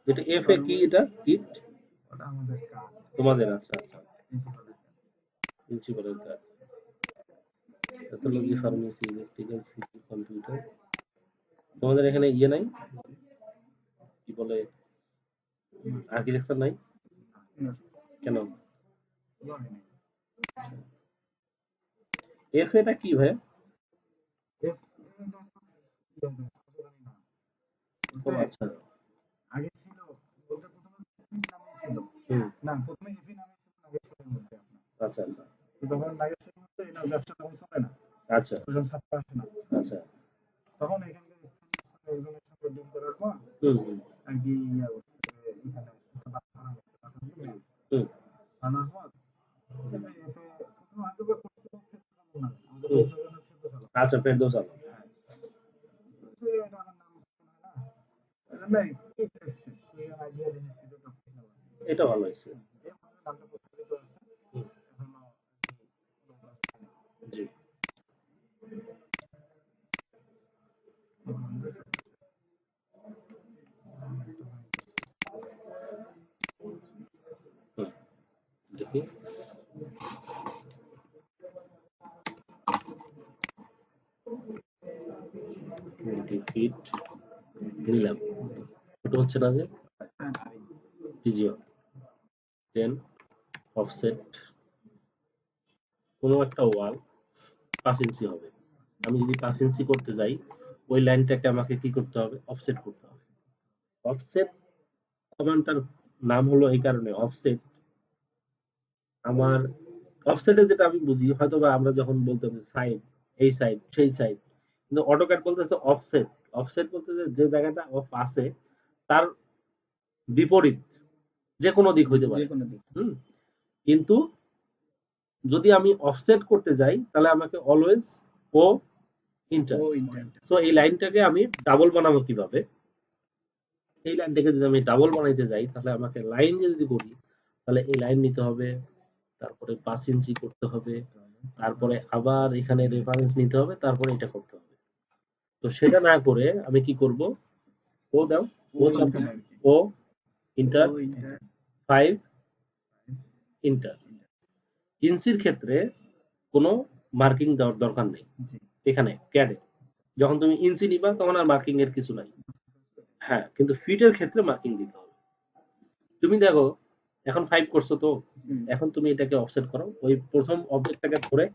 এটা এফ এ কি, এটা কিট ওটা আমাদের কাজ তোমাদের? আচ্ছা আচ্ছা, প্রিন্সিপালের প্রিন্সিপালের কাজ। কাজ। Pathology, pharmacy, electrical, city, computer. তোমাদের এখানে ইয়ে নাই, কি বলে, আর্কিটেকচার নাই কেন? এফ এটা কি ভাই? ও আচ্ছা, আগে ছিল বলতে প্রথমে ছিল না, প্রথমে এফি নামে ছিল নাগেশ্বরের মধ্যে আপনার। আচ্ছা আচ্ছা তখন নাগেশ্বরের মধ্যে এনার ব্যবসা তখন চলে না, আচ্ছা ওজন ছাত্র আসে না। আচ্ছা, তখন এখানকার স্থানীয় একজনের সঙ্গে ডিল করার পর আর কি ইয়া করছে, এখানে একটা বাসা আনার পর এফে প্রথমে হয়তো বা করছিল ফেরদৌস নামে, আমাদের পৌরসভার ফেরদৌস আলম। আচ্ছা ফেরদৌস আলম। এটা আমার নাম হয় না, এই দেখছে আইডিয়াল ইনস্টিটিউট অফ টেকনোলজি, এটা ভালো হয়েছে। এই নামটা প্রস্তাবিত আছে এখনো। জি, দেখি 20 ফিট নিলাম, ছোট হচ্ছে না যে পিজিও, দেন অফসেট কোনো একটা ওয়াল 5 ইঞ্চি হবে। আমি যদি 5 ইঞ্চি করতে যাই, ওই লাইনটাকে আমাকে কি করতে হবে? অফসেট করতে হবে। অফসেট কমান্ডটার নাম হলো এই কারণে অফসেট, আমার অফসেটে যেটা আমি বুঝি, হয়তো বা আমরা যখন বলতাম সাইড, এই সাইড সেই সাইড, কিন্তু অটোক্যাড বলতেছে অফসেট। অফসেট বলতে যে জায়গাটা অফ আছে তার বিপরীত যে কোনো দিক হইতে পারে। কিন্তু যদি আমি অফসেট করতে যাই তাহলে আমাকে অলওয়েজ ও ইন্টার। সো এই লাইনটাকে আমি ডাবল বানাবো কিভাবে? এই লাইনটাকে যদি আমি ডাবল বানাইতে যাই তাহলে আমাকে লাইন যদি করি তাহলে এই লাইন নিতে হবে, তারপরে 5 ইঞ্চি করতে হবে, তারপরে আবার এখানে রেফারেন্স নিতে হবে, তারপরে এটা করতে হবে। তো সেটা না করে আমি কি করব? ও দাও, ও চাপো, ও ইন্টার 5 ইন্টার। ইঞ্চির ক্ষেত্রে কোনো মার্কিং দেওয়ার দরকার নেই এখানে ক্যাডে। যখন তুমি ইঞ্চি নিবা তখন আর মার্কিং এর কিছু নাই। হ্যাঁ, কিন্তু ফিটের ক্ষেত্রে মার্কিং দিতে হবে। তুমি দেখো এখন 5 করছো তো, এখন তুমি এটাকে অফসেট করো, ওই প্রথম অবজেক্টটাকে ধরে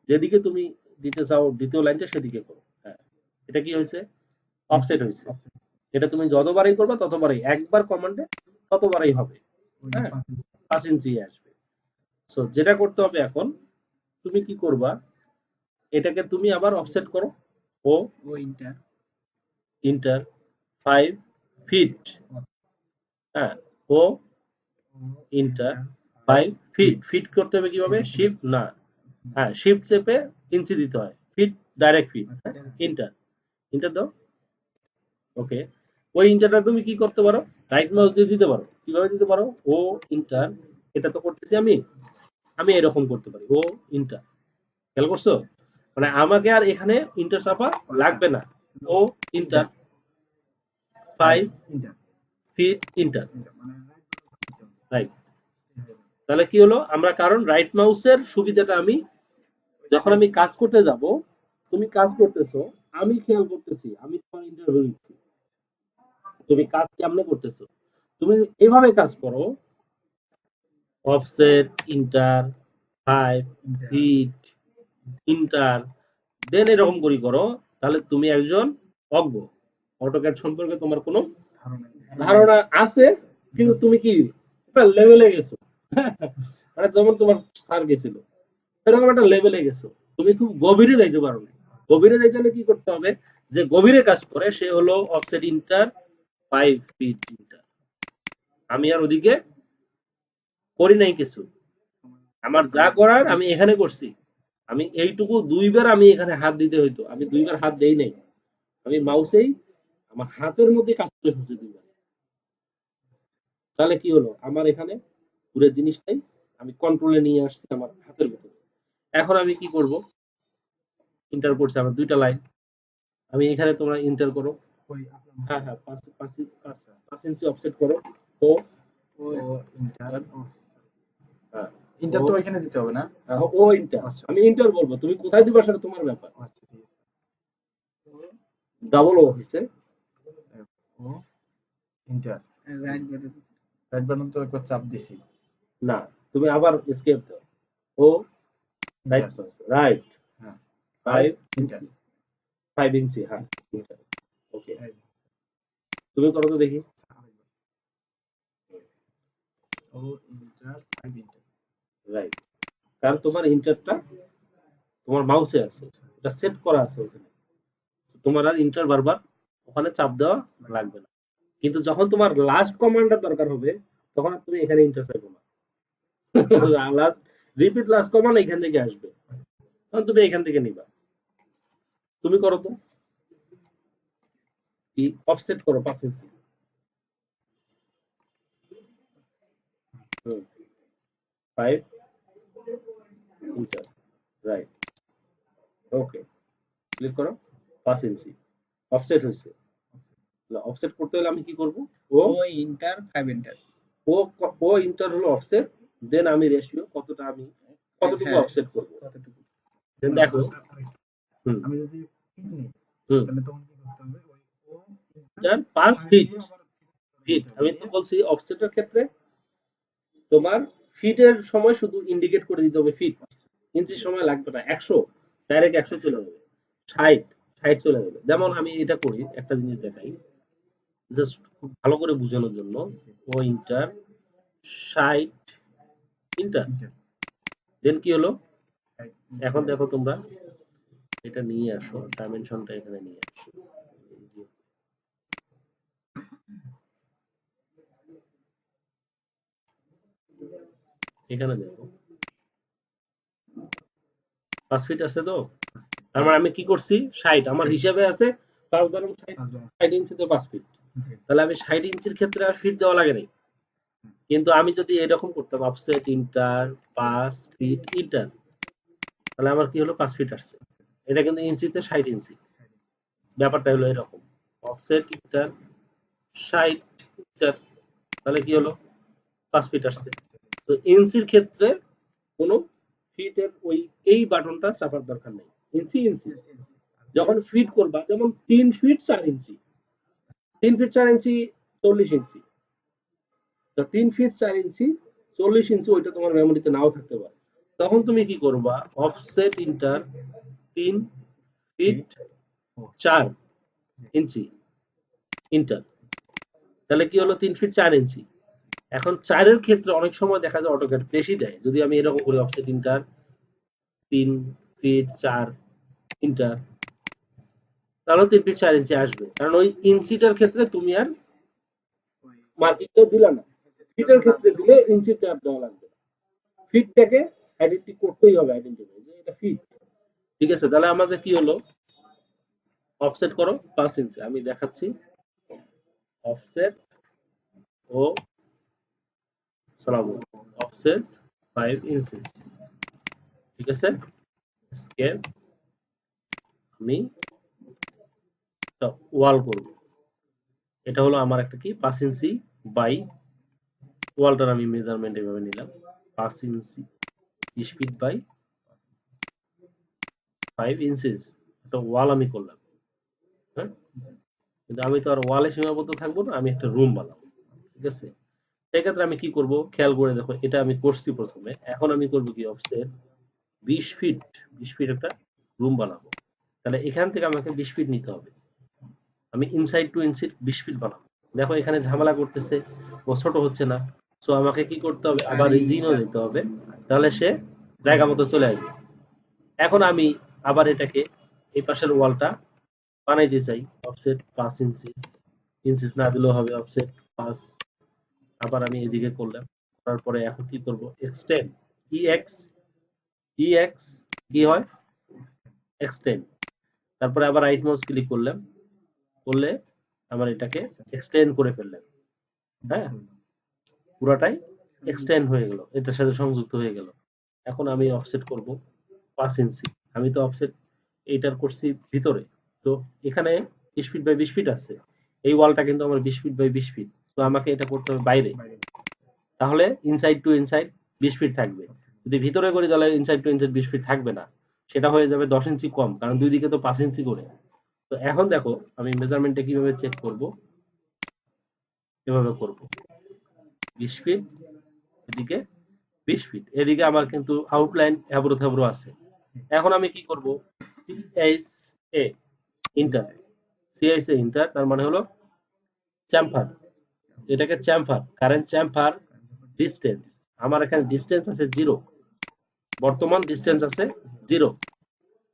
যেদিকে তুমি দিতে চাও দ্বিতীয় লাইনটা সেদিকে করো। হ্যাঁ, এটা কি হয়েছে? অফসেট হয়েছে। এটা তুমি যতবারই করবে ততবারই, একবার কমান্ডে ততবারই হবে। হ্যাঁ, 5 ইঞ্চি আসবে। সো যেটা করতে হবে এখন, তুমি কি করবা? এটাকে তুমি আবার অফসেট করো, ও ইন্টার 5 ফিট। হ্যাঁ, ও ইন্টার 5 ফিট। ফিট করতে হবে কিভাবে? শিফট না, হ্যাঁ শিফট চেপে ইঞ্চি দিতে হয়, feet direct feet. Enter, enter দাও। ওকে, ওই ইন্টারটা তুমি কি করতে পারো? রাইট মাউস দিয়ে দিতে পারো। কিভাবে দিতে পারো? ও ইন্টার, এটা তো করতেছি আমি এরকম করতে পারি, ও ইন্টার। খেয়াল করছো? মানে আমাকে আর এখানে ইন্টার চাপা লাগবে না। ও ইন্টার 5 ফিট ইন্টার, রাইট। তাহলে কি হলো? আমরা কারণ রাইট মাউসের সুবিধাটা আমি যখন আমি কাজ করতে যাব, তুমি কাজ করতেছো, আমি খেয়াল করতেছি, আমি তোমার ইন্টারভিউ নিচ্ছি, তুমি কাজ কেমনে করতেছো। তুমি এভাবে কাজ করো, অফসেট ইন্টার 5 ফিট ইন্টার, দেন এরকম করি করো, তাহলে তুমি একজন অজ্ঞ। অটোক্যাড সম্পর্কে তোমার কোনো ধারণা আছে, কিন্তু তুমি কি একটা লেভেলে গেছো। মানে যেমন তোমার স্যার গেছিল, এরকম একটা লেভেলে গেছো, তুমি খুব গভীরে যাইতে পারো না। গভীরে যাইতে হলে কি করতে হবে? যে গভীরে কাজ করে সে হলো অফসেট ইন্টার 5 ফিট ইন্টার। আমি আর ওদিকে করি নাই কিছু, আমার যা করার আমি এখানে করছি। আমি এইটুকু দুইবার আমি এখানে হাত দিতে হইতো, আমি দুইবার হাত দেই নাই, আমি মাউসেই আমার হাতের মধ্যে কাজ করে ফেলছি দুইবার। তাহলে কি হলো? আমার এখানে পুরো জিনিসটাই আমি কন্ট্রোলে নিয়ে আসছি আমার হাতের ভিতরে। এখন আমি কি করব? ইন্টার করছি আমার দুইটা লাইন, আমি এখানে তোমরা ইন্টার করো, ওই আপনার হ্যাঁ হ্যাঁ 5 ইঞ্চি অফসেট করো। ও ও ইন্টার হ্যাঁ ইন্টার ও তো এখানে দিতে হবে না? ও ইন্টার, আচ্ছা আমি ইন্টার বলবো, তুমি কোথায় দিবা সেটা তোমার ব্যাপার। আচ্ছা ঠিক আছে। ডাবল ও হয়েছে। ও ইন্টার রাইট বাটন তো একবার চাপ দিছি। না, তুমি আবার এসকেপ দাও। ও রাইট ইন্টার রাইট হ্যাঁ 5 ইন্টার ইঞ্চি 5 ইঞ্চি হ্যাঁ ইন্টার। ওকে, তুমি করো তো দেখি। ও ইন্টার 5 ইন্টার রাইট, কারণ তোমার ইন্টারটা তোমার মাউসে আছে, এটা সেট করা আছে ওখানে, তোমার আর ইন্টার বারবার ওখানে চাপ দেওয়া লাগবে না। কিন্তু যখন তোমার লাস্ট কমান্ডটা দরকার হবে তখন আর তুমি এখানে ইন্টার চাইবো না। লাস্ট রিপিট লাস্ট কমান্ড এখান থেকে আসবে, তখন তুমি এখান থেকে নিবা। তুমি করো তো, কি অফসেট করো 5 ইঞ্চি। হুম 5 ইন্টার রাইট। ওকে, ক্লিক করো 5 ইঞ্চি অফসেট হয়েছে। অফসেট করতে হলে আমি কি করব, ও ও ইন্টার 5 ইন্টার ও ও ইন্টার হলো অফসেট, দেন আমি রেশিও কতটা, আমি কতটুকু হ্যাঁ অফসেট করব। কতটুকু দেন দেখো। হুম আমি যদি ফিট নিই হুম তাহলে তখন কি করতে হবে ওই ও ইন্টার 5 ফিট। ফিট আমি তো বলছি অফসেটের ক্ষেত্রে তোমার ফিটের সময় শুধু ইন্ডিকেট করে দিতে হবে ফিট, ইঞ্চির সময় লাগবে না। 100 ডাইরেক্ট 100 চলে যাবে, 60 60 চলে যাবে। যেমন আমি এটা করি, একটা জিনিস দেখাই জাস্ট খুব ভালো করে বোঝানোর জন্য। ও ইন্টার 60 ইন্টার, দেন কি হলো, এখন দেখো তোমরা এটা নিয়ে আসো, ডাইমেনশনটা এখানে নিয়ে আসো। এখানে দেখো 5 ফিট আছে তো, তার মানে আমি কি করছি 60, আমার হিসাবে আছে 5 বারং 60, 60 ইঞ্চিতে 5 ফিট। তাহলে আমি 60 ইঞ্চির ক্ষেত্রে আর ফিট দেওয়া লাগে নাই। কিন্তু আমি যদি এরকম করতাম অফসেট ইন্টার 5 ফিট ইন্টার, তাহলে আমার কি হলো 5 ফিট আসছে। এটা কিন্তু ইঞ্চিতে 60 ইঞ্চি, ব্যাপারটা হলো এরকম। অফসেট ইন্টার 60 ইন্টার, তাহলে কি হলো 5 ফিট আসছে। তো ইঞ্চির ক্ষেত্রে কোনো ফিটের ওই এই বাটনটা চাপার দরকার নেই, ইঞ্চি ইঞ্চি। যখন ফিট করবা, যেমন 3 ফিট 4 ইঞ্চি, 3 ফিট 4 ইঞ্চি 40 ইঞ্চি, তো 3 ফিট 4 ইঞ্চি 40 ইঞ্চি ওইটা তোমার মেমোরিতে নাও থাকতে পারে। তখন তুমি কি করবা, অফসেট ইন্টার 3 ফিট 4 ইঞ্চি ইন্টার, তাহলে কি হলো 3 ফিট 4 ইঞ্চি। এখন 4 এর ক্ষেত্রে অনেক সময় দেখা যায় অটোক্যাড বেশি দেয়, যদি আমি এরকম করি অফসেট ইন্টার 3 ফিট 4 ইন্টার, তাহলে 3 ফিট 4 ইঞ্চি আসবে, কারণ ওই ইঞ্চিটার ক্ষেত্রে তুমি আর মার্কিংটা দিলা না। ফিটের ক্ষেত্রে দিলে ইঞ্চি চাপ দেওয়া লাগবে, ফিটটাকে আইডেন্টি করতেই হবে, আইডেন্টিফাই যে এটা ফিট। ঠিক আছে, তাহলে আমাদের কি হলো, অফসেট করো 5 ইঞ্চি, আমি দেখাচ্ছি। অফসেট ও সালাম, অফসেট 5 ইঞ্চি, ঠিক আছে। স্কেল আমি ওয়াল করব, এটা হলো আমার একটা কি 5 ইঞ্চি বাই, ওয়ালটার আমি মেজারমেন্ট এভাবে নিলাম 5 ইঞ্চি 20 ফিট বাই 5 ইঞ্চিস, একটা ওয়াল আমি করলাম। হ্যাঁ, কিন্তু আমি তো আর ওয়ালে সীমাবদ্ধ থাকবো না, আমি একটা রুম বানাবো। ঠিক আছে, সেক্ষেত্রে আমি কি করব, খেয়াল করে দেখো, এটা আমি করছি প্রথমে, এখন আমি করব কি অফসেট 20 ফিট, 20 ফিট একটা রুম বানাবো। তাহলে এখান থেকে আমাকে 20 ফিট নিতে হবে, আমি ইনসাইড টু ইনসাইড 20 ফিট বানাবো। দেখো এখানে ঝামেলা করতেছে, ও ছোট হচ্ছে না। সো আমাকে কি করতে হবে, আবার রিজিনও যেতে হবে, তাহলে সে জায়গা মতো চলে আসবে। এখন আমি আবার এটাকে এই পাশের ওয়ালটা বানাইতে চাই, অফসেট 5 ইঞ্চিস, ইঞ্চিস না দিলেও হবে, অফসেট 5। আবার আমি এদিকে করলাম, তারপরে এখন কি করব, এক্সটেন্ড ইএক্স, ইএক্স কি হয় এক্সটেন্ড, তারপরে আবার রাইট মাউস ক্লিক করলাম, করলে আমার এটাকে এক্সটেন্ড করে ফেললাম। হ্যাঁ, পুরাটাই এক্সটেন্ড হয়ে গেল, এটার সাথে সংযুক্ত হয়ে গেল। এখন আমি অফসেট করব 5 ইঞ্চি, আমি তো অফসেট এইটার করছি ভিতরে, তো এখানে 20 ফিট বাই 20 ফিট আছে, এই ওয়ালটা কিন্তু আমার 20 ফিট বাই 20 ফিট, তো আমাকে এটা করতে হবে বাইরে। তাহলে ইনসাইড টু ইনসাইড 20 ফিট থাকবে। যদি ভিতরে করি তাহলে ইনসাইড টু ইনসাইড 20 ফিট থাকবে না, সেটা হয়ে যাবে 10 ইঞ্চি কম, কারণ দুই দিকে তো 5 ইঞ্চি করে। তো এখন দেখো আমি মেজারমেন্টটা কিভাবে চেক করব, এভাবে করব 20 ফিট এদিকে, 20 ফিট এদিকে, আমার কিন্তু আউটলাইন এবড়ো থেবড়ো আছে। এখন আমি কি করব, সিএসএ ইন্টার, সিএসএ ইন্টার তার মানে হলো চ্যাম্পার, এটাকে চ্যাম্পার, কারেন্ট চ্যাম্পার ডিসটেন্স, আমার এখানে ডিসটেন্স আছে 0, বর্তমান ডিসটেন্স আছে 0,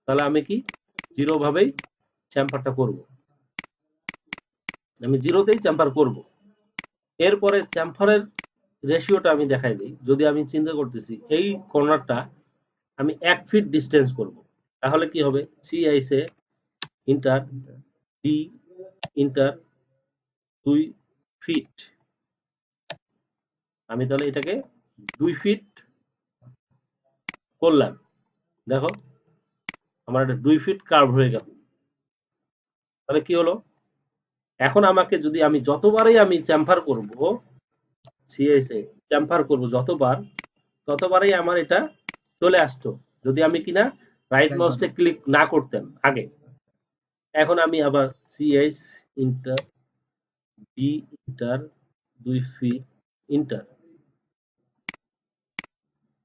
তাহলে আমি কি 0 ভাবেই চ্যাম্পারটা করব, আমি 0তেই চ্যাম্পার করব। এরপরে চ্যাম্পারের রেশিওটা আমি দেখাই দিই। যদি আমি চিন্তা করতেছি এই কর্নারটা আমি 1 ফিট ডিসটেন্স করব, তাহলে কি হবে, সি আইসে ইন্টার ডি ইন্টার 2 ফিট, আমি তাহলে এটাকে 2 ফিট করলাম। দেখো আমার এটা 2 ফিট কার্ভ হয়ে গেল। তাহলে কি হলো, এখন আমাকে যদি আমি যতবারই আমি চ্যাম্পার করব, সিএসএ চ্যাম্পার করব যতবার, ততবারই আমার এটা চলে আসতো, যদি আমি কিনা রাইট মাউসটা ক্লিক না করতাম আগে। এখন আমি আবার CS enter D enter 2 feet enter,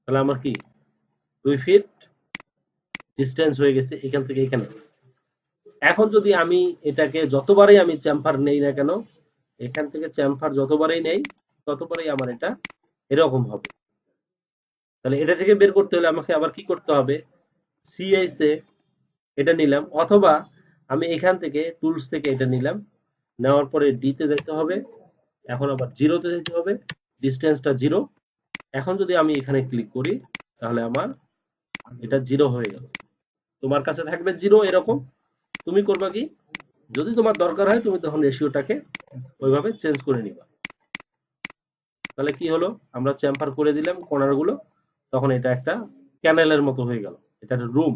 তাহলে আমার কি 2 ফিট ডিসটেন্স হয়ে গেছে এখান থেকে এখানে। এখন যদি আমি এটাকে যতবারই আমি চ্যাম্পার নেই না কেন, এখান থেকে চ্যাম্পার যতবারই নেই ততবারই আমার এটা এরকম হবে। তাহলে এটা থেকে বের করতে হলে আমাকে আবার কি করতে হবে, সিএসএ এটা নিলাম, অথবা আমি এখান থেকে টুলস থেকে এটা নিলাম, নেওয়ার পরে ডি তে যেতে হবে, এখন আবার 0 তে যেতে হবে, ডিসটেন্সটা 0। এখন যদি আমি এখানে ক্লিক করি তাহলে আমার এটা 0 হয়ে গেল। তোমার কাছে থাকবে 0 এরকম, তুমি করবা কি, যদি তোমার দরকার হয় তুমি তখন রেশিওটাকে ওইভাবে চেঞ্জ করে নিবা। তাহলে কি হলো, আমরা চ্যাম্পার করে দিলাম কর্নার গুলো, তখন এটা একটা ক্যানেলের মতো হয়ে গেল, এটা একটা রুম।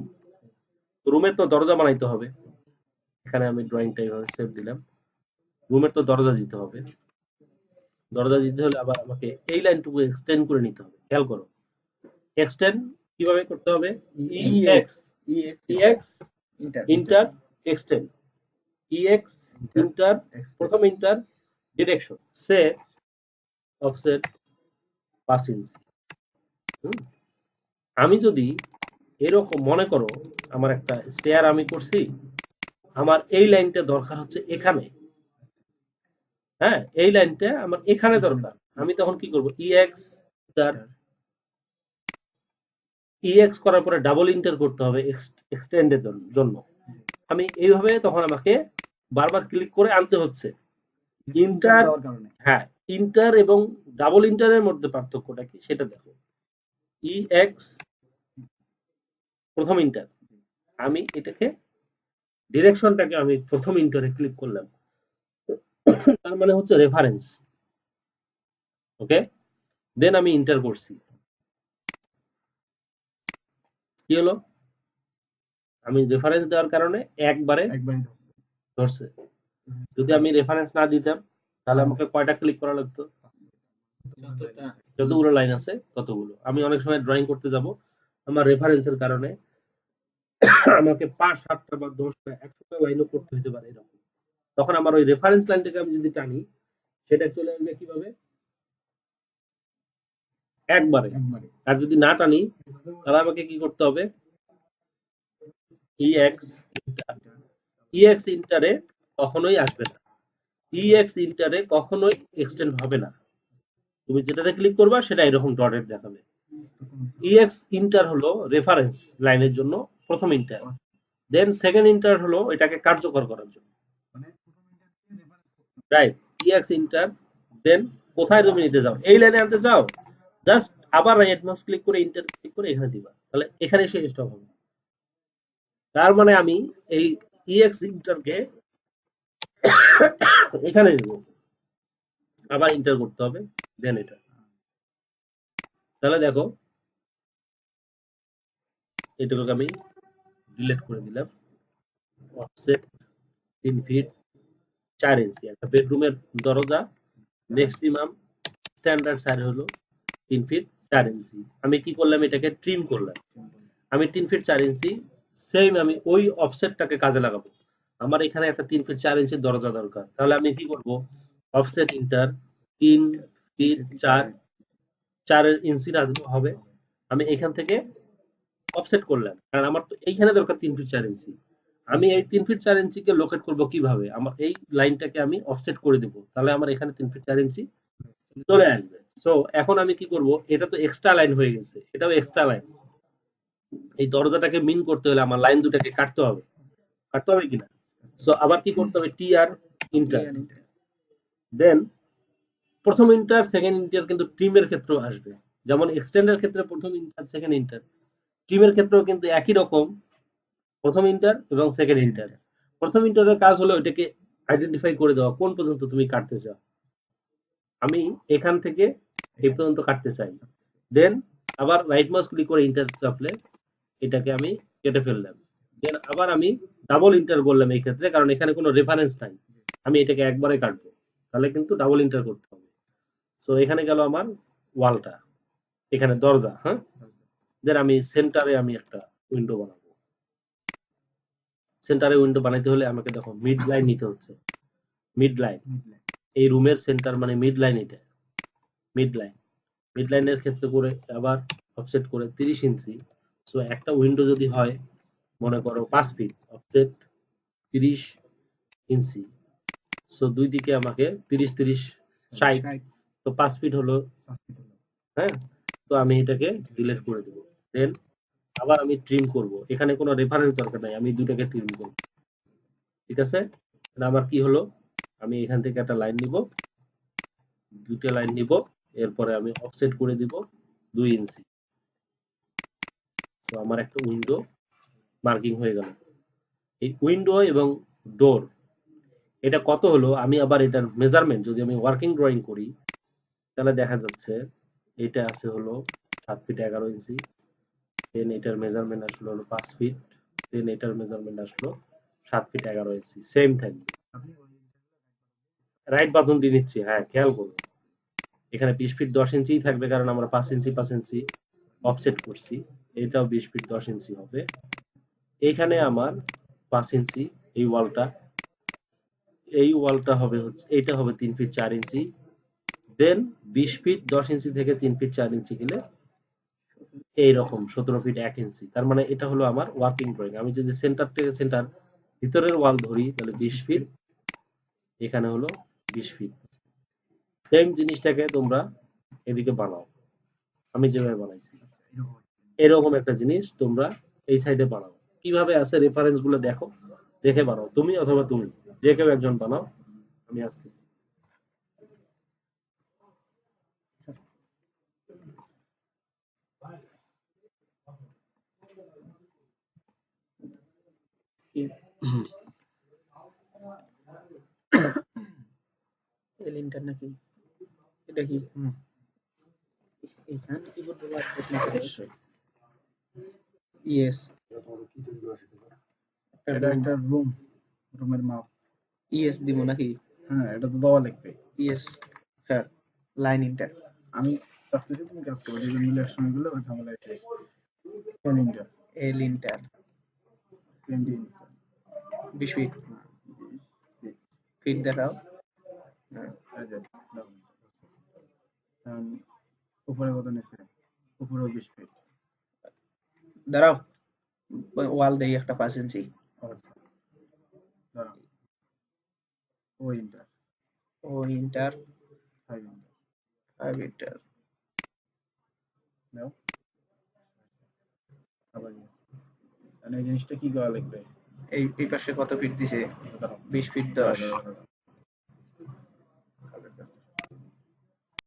রুমের তো দরজা বানাইতে হবে, এখানে আমি ড্রয়িংটা এইভাবে সেভ দিলাম, রুমের তো দরজা দিতে হবে, দরজা দিতে হলে আবার আমাকে এই লাইনটুকু এক্সটেন্ড করে নিতে হবে। খেয়াল করো, এক্সটেন্ড কিভাবে করতে হবে, EX EX inter extend, EX inter প্রথম ইন্টার ডিরেকশন সে অফসেট 5 ইঞ্চি। আমি যদি এরকম মনে করো, আমার একটা স্টেয়ার আমি করছি, আমার এই লাইনটা দরকার হচ্ছে এখানে, হ্যাঁ এই লাইনটা আমার এখানে দরকার, আমি তখন কি করব, ইএক্স ইন্টার, ইএক্স করার পরে ডাবল ইন্টার করতে হবে এক্সটেন্ডের জন্য। আমি এইভাবে তখন আমাকে বারবার ক্লিক করে আনতে হচ্ছে। ইন্টার, হ্যাঁ ইন্টার এবং ডাবল ইন্টারের মধ্যে পার্থক্যটা কি সেটা দেখো, ইএক্স প্রথম ইন্টার, আমি এটাকে ডিরেকশনটাকে আমি প্রথম ইন্টারে ক্লিক করলাম, তার মানে হচ্ছে রেফারেন্স, ওকে, দেন আমি ইন্টার করছি, কি হলো, আমি রেফারেন্স দেওয়ার কারণে একবারে ধরছে। যদি আমি রেফারেন্স না দিতাম তাহলে আমাকে কয়টা ক্লিক করা লাগতো, যতগুলো লাইন আছে ততগুলো। আমি অনেক সময় ড্রয়িং করতে যাব, আমার রেফারেন্সের কারণে আমাকে 5, 7টা বা 10টা 100টা লাইনও করতে হতে পারে এরকম, তখন আমার ওই রেফারেন্স লাইনটাকে আমি যদি টানি, সেটা চলে আসবে কিভাবে, একবারে। আর যদি না টানি তাহলে আমাকে কি করতে হবে, ইএক্স ইন্টার, ইএক্স ইন্টারে কখনোই আসবে না, ইএক্স ইন্টারে কখনোই এক্সটেন্ড হবে না, তুমি যেটাতে ক্লিক করবা সেটা এরকম ডটেড দেখাবে। ইএক্স ইন্টার হলো রেফারেন্স লাইনের জন্য প্রথম ইন্টার, দেন সেকেন্ড ইন্টার হলো এটাকে কার্যকর করার জন্য, রাইট, ইএক্স ইন্টার, দেন কোথায় তুমি নিতে যাও, এই লাইনে আনতে চাও, জাস্ট আবার রাইট মাউস ক্লিক করে ইন্টার ক্লিক করে এখানে দিবা, তাহলে এখানে এসে স্টপ হবে। তার মানে আমি এই ইএক্স ইন্টারকে এখানে নেব, আবার ইন্টার করতে হবে, দেন এটা, তাহলে দেখো এটাকে আমি ডিলিট করে দিলাম, অফসেট 3 ফিট 4 ইঞ্চি। একটা বেডরুমের দরজা ম্যাক্সিমাম স্ট্যান্ডার্ড সাইজ হলো 3 ফিট 4 ইঞ্চি। আমি কি করলাম, এটাকে ট্রিম করলাম। আমি 3 ফিট 4 ইঞ্চি সেম আমি ওই অফসেটটাকে কাজে লাগাবো। আমার এখানে একটা 3 ফিট 4 ইঞ্চির দরজা দরকার। তাহলে আমি কি করব, অফসেট ইন্টার 3 ফিট 4 ইঞ্চি রাখবো হবে। আমি এখান থেকে অফসেট করলাম, কারণ আমার তো এইখানে দরকার 3 ফিট 4 ইঞ্চি। আমি এই 3 ফিট 4 ইঞ্চিকে লোকেট করব কিভাবে, আমার এই লাইনটাকে আমি অফসেট করে দেব, তাহলে আমার এখানে 3 ফিট 4 ইঞ্চি চলে আসবে। সো এখন আমি কি করব, এটা তো এক্সট্রা লাইন হয়ে গেছে, এটাও এক্সট্রা লাইন। এই দরজাটাকে মিন করতে হলে আমার লাইন দুটাকে কাটতে হবে কিনা। সো আবার কি করতে হবে, টি আর ইন্টার, দেন প্রথম ইন্টার সেকেন্ড ইন্টার কিন্তু ট্রিমের ক্ষেত্রেও আসবে। যেমন এক্সটেন্ডের ক্ষেত্রে প্রথম ইন্টার সেকেন্ড ইন্টার, ট্রিমের ক্ষেত্রেও কিন্তু একই রকম প্রথম ইন্টার এবং সেকেন্ড ইন্টার। প্রথম ইন্টারের কাজ হলো এটাকে আইডেন্টিফাই করে দেওয়া কোন পর্যন্ত তুমি কাটতে চাও। আমি এখান থেকে এই পর্যন্ত কাটতে চাই, দেন আবার রাইট মাউস ক্লিক করে ইন্টার চাপলে এটাকে আমি কেটে ফেললাম। দেন আবার আমি ডাবল ইন্টার করলাম এই ক্ষেত্রে, কারণ এখানে কোনো রেফারেন্স নাই, আমি এটাকে একবারে কাটবো, তাহলে কিন্তু ডাবল ইন্টার করতে হবে। সো এখানে গেল আমার ওয়ালটা, এখানে দরজা। হ্যাঁ, দেন আমি সেন্টারে আমি একটা উইন্ডো বানাবো। সেন্টারে উইন্ডো বানাইতে হলে আমাকে দেখো মিড লাইন নিতে হচ্ছে। মিড লাইন, এই রুমের সেন্টার মানে মিড লাইন, এটা মিড লাইন। মিড লাইনের ক্ষেত্রে করে আবার অফসেট করে 30 ইঞ্চি। সো একটা উইন্ডো যদি হয় মনে করো 5 ফিট, অফসেট 30 ইঞ্চি। সো দুই দিকে আমাকে 30 30 60, তো 5 ফিট হলো। হ্যাঁ, তো আমি এটাকে ডিলিট করে দেব। দেন আবার আমি ট্রিম করব, এখানে কোনো রেফারেন্স দরকার নাই, আমি দুটাকে ট্রিম করব। ঠিক আছে, আমার কি হলো, আমি এখান থেকে একটা লাইন নিব, দুটো লাইন নিব, এরপরে আমি অফসেট করে দিব 2 ইঞ্চি। তো আমার একটা উইন্ডো মার্কিং হয়ে গেল। এই উইন্ডো এবং ডোর এটা কত হলো, আমি আবার এটার মেজারমেন্ট যদি আমি ওয়ার্কিং ড্রয়িং করি তাহলে দেখা যাচ্ছে এটা আছে হলো 7 ফিট 11 ইঞ্চি। দেন এটার মেজারমেন্ট আসলো হলো 5 ফিট, দেন এটার মেজারমেন্ট আসলো 7 ফিট 11 ইঞ্চি, সেম থাকবে। রাইট বাটন দিয়ে নিচ্ছি, হ্যাঁ খেয়াল করুন এখানে 20 ফিট 10 ইঞ্চি থাকবে, কারণ আমরা 5 ইঞ্চি 5 ইঞ্চি অফসেট করছি। এটাও 20 ফিট 10 ইঞ্চি হবে। এখানে আমার 5 ইঞ্চি এই ওয়ালটা হবে হচ্ছে, এটা হবে 3 ফিট 4 ইঞ্চি। দেন 20 ফিট 10 ইঞ্চি থেকে 3 ফিট 4 ইঞ্চি গেলে এইরকম 17 ফিট 1 ইঞ্চি। তার মানে এটা হলো আমার ওয়ার্কিং ড্রয়িং। আমি যদি সেন্টার থেকে সেন্টার ভিতরের ওয়াল ধরি তাহলে 20 ফিট, এখানে হলো 20 ফিট। সেম জিনিসটাকে তোমরা এদিকে বানাও, আমি যেভাবে বানাইছি এরকম একটা জিনিস তোমরা এই সাইডে বানাও। কিভাবে আছে রেফারেন্স গুলো দেখো, দেখে বানাও, তুমি অথবা তুমি যে কেউ একজন বানাও। আমি আসতেছি। এলিনটা নাকি এটা কি এখানে কিবোর্ড ব্যবহার করতে ইয়েস এটা একটা রুমের মাপ। ইয়েস দিব নাকি? হ্যাঁ, এটা তো দেওয়া লাগবে। Yes sir, line inter. আমি চাচ্ছি তুমি কাজ করো, যদি মিলের সঙ্গে গুলো ওই ঝামেলা শেষ। ইন্টার এল ইন্টার 20 ফিট ফিট দেখাও। উপরে কত নিচ্ছে? উপরেও 20 ফিট। দাঁড়াও, ওয়াল দেই একটা 5 ইঞ্চি। দাঁড়াও, ও ইন্টার 5 ইন্টার নাও। আবার এই জিনিসটা কি করা লাগবে? এই পাশে কত ফিট দিছে? 20 ফিট 10।